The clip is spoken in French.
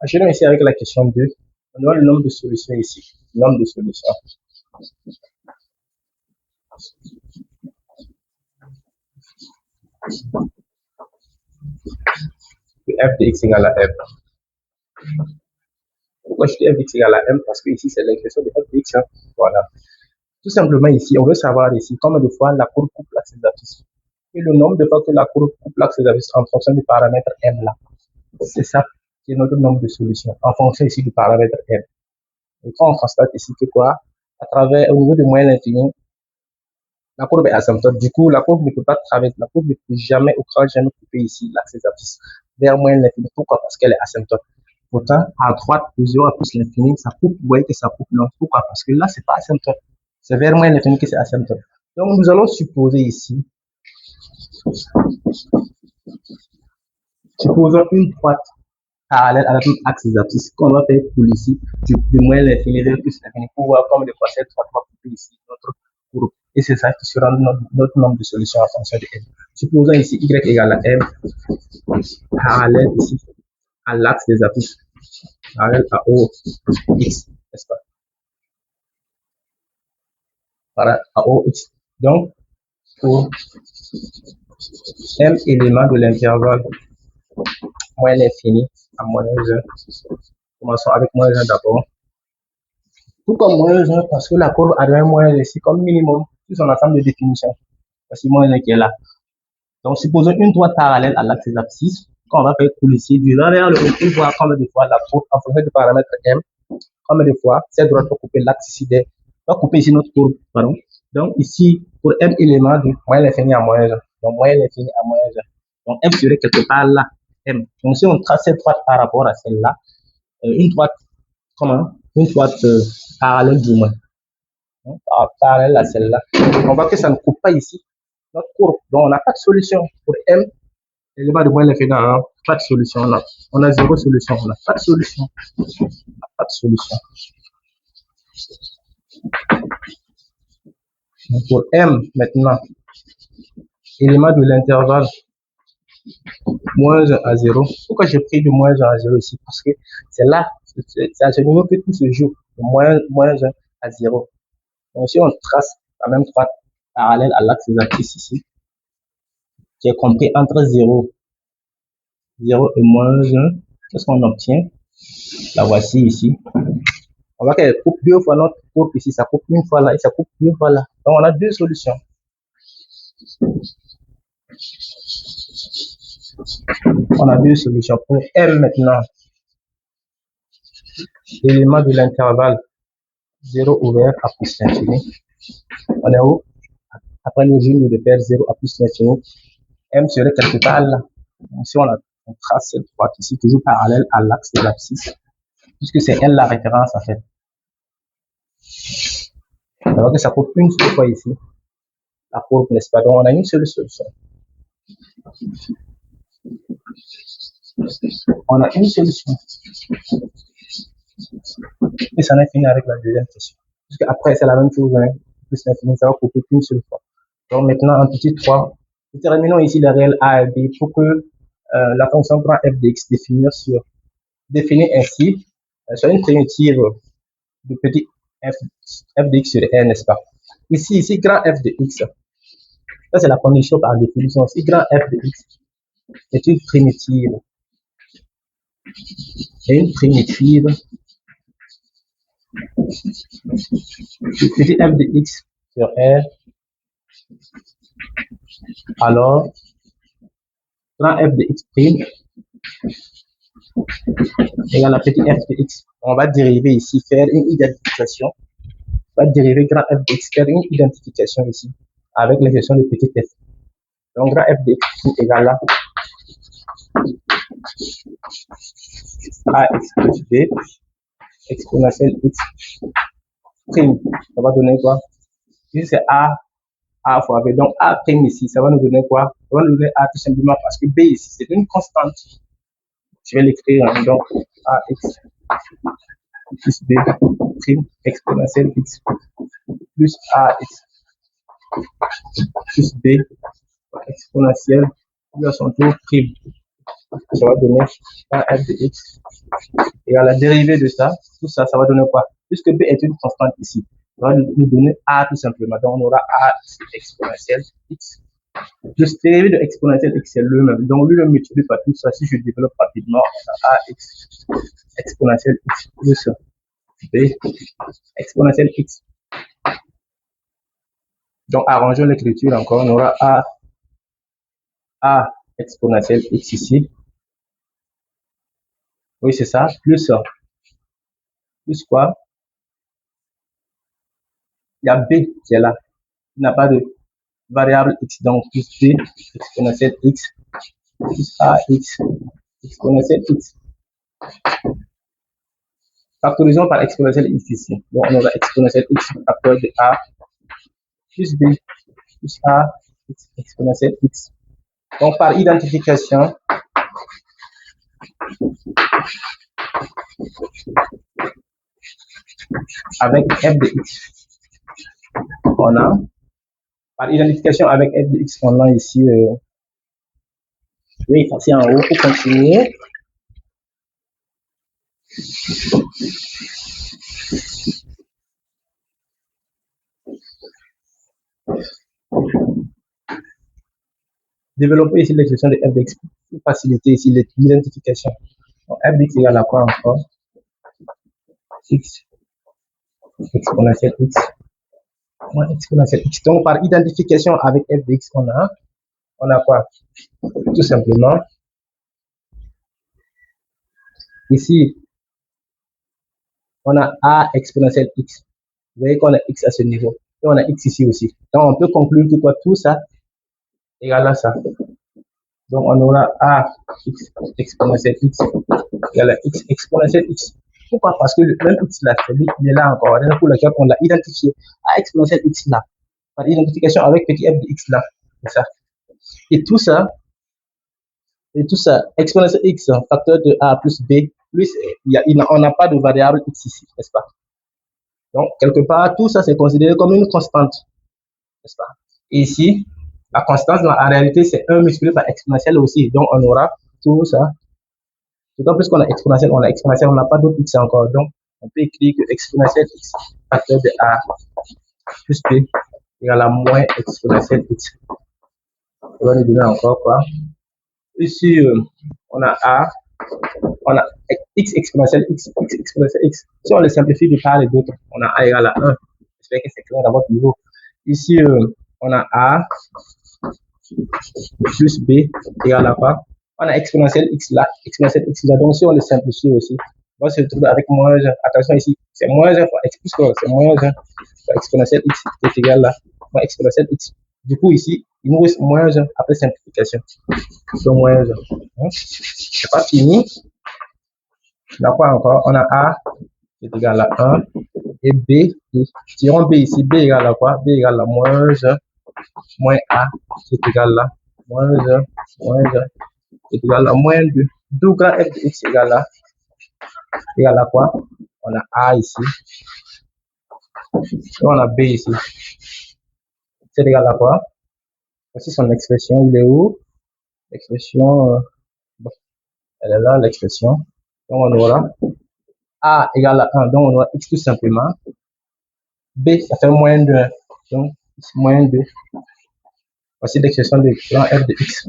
Enchaînons ici avec la question 2. On a le nombre de solutions ici. Le nombre de solutions. F de x égale à m. Pourquoi je dis f de x égale à m? Parce que ici, c'est l'expression de f de x. Hein. Voilà. Tout simplement ici, on veut savoir ici combien de fois la courbe coupe l'axe des abscisses. Et le nombre de fois que la courbe coupe l'axe des abscisses en fonction du paramètre m là. C'est ça qui est notre nombre de solutions en fonction ici du paramètre m. Et quand on constate ici que quoi? À travers, au niveau de moyenne l'infini, la courbe est asymptote. Du coup, la courbe ne peut pas traverser, la courbe ne peut jamais, au grand jamais couper ici l'axe des abscisses vers moyenne l'infini. Pourquoi? Parce qu'elle est asymptote. Pourtant, à droite, de 0 à plus l'infini, ça coupe. Vous voyez que ça coupe. Non. Pourquoi? Parce que là, c'est pas asymptote. C'est vers moyenne l'infini que c'est asymptote. Donc, nous allons supposer ici, supposons une droite parallèle à notre axe des abscisses qu'on va faire pour ici, du moyen l'infini vers plus l'infini, pour voir comme de quoi cette droite va couper ici notre courbe. Et c'est ça qui sera notre nombre de solutions en fonction de m. Supposons ici y égale à m, parallèle ici à l'axe des abscisses, parallèle à O, x, n'est-ce pas? Parallèle à O, x. Donc, pour m éléments de l'intervalle moins l'infini à moins 1, commençons avec moins 1 d'abord. Pourquoi moins 1? Parce que la courbe a un moins ici comme minimum sur son ensemble de définitions. Voici moins 1 qui est là. Donc, supposons une droite parallèle à l'axe des abscisses, qu'on va faire couler ici, du vers le haut, pour voir combien de fois la courbe, en fonction du paramètre m, combien de fois cette droite va couper l'axe ici, va couper ici notre courbe, pardon. Donc, ici, pour m élément de moins l'infini à moins 1, donc moins l'infini à moins 1, donc m serait quelque part là, m. Donc, si on trace cette droite par rapport à celle-là, une droite, comment? Une droite parallèle du moins, hein, parallèle à celle-là, on voit que ça ne coupe pas ici notre courbe. Donc, on n'a pas de solution pour m. L'élément de moins l'infini, pas de solution là. On a zéro solution, on n'a pas de solution. On n'a pas de solution. Donc, pour m maintenant, élément de l'intervalle moins 1 à 0. Pourquoi j'ai pris de moins 1 à 0 ici? Parce que c'est là, c'est à ce niveau que tout se joue, de moins 1 à 0. Donc, si on trace la même droite parallèle à l'axe des abscisses ici, qui est compris entre 0 et moins 1, qu'est-ce qu'on obtient? La voici ici. On voit qu'elle coupe deux fois notre courbe ici, ça coupe une fois là et ça coupe deux fois là. Donc, on a deux solutions. On a deux solutions. Pour m maintenant, l'élément de l'intervalle 0 ouvert à plus l'infini. On est où? Après le jeu de faire 0 à plus l'infini, m serait quelque part là. Donc, si on trace cette droite ici, toujours parallèle à l'axe de l'abscisse, puisque c'est elle la référence en fait. Alors que ça coupe une seule fois ici, la courbe, n'est-ce pas? Donc, on a une seule solution. On a une solution. Et ça en est fini avec la deuxième question. Puisque après, c'est la même chose, hein, plus l'infini, ça va couper qu'une seule fois. Donc, maintenant, en petit 3, déterminons ici les réels a et b pour que la fonction grand f de x définir ainsi soit une primitive de petit f de x sur r, n'est-ce pas? Ici, grand f de x, ça c'est la condition par définition. Si grand f de x est une primitive, petit f de x sur r, alors grand f de x prime égale à petit f de x. On va dériver ici, faire une identification. On va dériver grand f de x, faire une identification ici avec l'expression de petit f. Donc grand f de x est égal à ax plus b exponentielle x prime. Ça va donner quoi? Ici c'est a fois b. Donc a prime ici, ça va nous donner quoi? Ça va nous donner a tout simplement parce que b ici c'est une constante. Je vais l'écrire, hein, donc ax plus b prime exponentielle x plus ax plus b exponentielle plus à son tour prime. Ça va donner un f de x égale la dérivée de ça. Tout ça, ça va donner quoi? Puisque b est une constante ici, ça va nous donner a tout simplement. Donc, on aura a exponentielle x plus dérivé de exponentielle x, c'est le même. Donc, lui, le multiplie par tout ça. Si je développe rapidement, on a ax exponentielle x plus b exponentielle x. Donc, arrangeons l'écriture encore. On aura a exponentielle x ici. Oui, c'est ça. Plus quoi? Il y a b qui est là. Il n'a pas de variable x. Donc, plus b exponentielle x plus ax exponentielle x. Factorisons par exponentielle x ici. Donc, on aura exponentielle x facteur de a plus b plus a exponentielle x. Donc, par identification, avec f de x, on a, par identification avec f de x, on a ici, je vais effacer en haut pour continuer. Développer ici l'expression de f de x pour faciliter ici l'identification. F de x égale à quoi encore? X exponentielle x moins exponentielle x. Donc, par identification avec f de x, on a quoi? Tout simplement, ici, on a a exponentielle x. Vous voyez qu'on a x à ce niveau. Et on a x ici aussi. Donc, on peut conclure que quoi? Tout ça égale à ça. Donc, on aura a x exponentielle x égale à x exponentielle x. Pourquoi? Parce que le même x là, celui qui est là encore, pour lequel on l'a identifié. A exponentielle x là, par identification avec petit f de x là. C'est ça. Et tout ça, exponentielle x, facteur de a plus b, plus, on n'a pas de variable x ici, n'est-ce pas? Donc, quelque part, tout ça, c'est considéré comme une constante, n'est-ce pas? Et ici, la constante, en réalité, c'est 1 multiplié par exponentielle aussi. Donc, on aura tout ça. D'autant plus qu'on a exponentielle, on n'a pas d'autre x encore. Donc, on peut écrire que exponentielle x, facteur de a plus b égale à moins exponentielle x. Ça va nous donner encore quoi? Ici, on a x exponentielle x, x exponentielle x. Si on le simplifie de part et d'autre, on a a égale à 1. J'espère que c'est clair à votre niveau. Ici, on a a plus b égale à quoi? On a exponentielle x là, exponentielle x là. Donc, si on le simplifie aussi, on va se retrouver avec moins 1. Attention ici, c'est moins 1 fois x plus 1, c'est moins 1 fois exponentielle x qui est égal à moins exponentielle x. Du coup, ici, il nous reste moins 1 après simplification. Donc, moins 1. C'est pas fini. On a quoi encore? On a a qui est égal à 1 et b, tirons b ici, b égale à quoi? B égale à moins 1 moins a qui est égal à moins 1 qui est égal à moins 2. D'où grand f de x égale à quoi? On a a ici et on a b ici. C'est égal à quoi? Voici son expression. Il est où? L'expression, bon, elle est là, l'expression. Donc, on aura a égale à 1. Donc, on aura x tout simplement. B, ça fait moins 2. Donc, moins 2. Voici l'expression de grand f de x.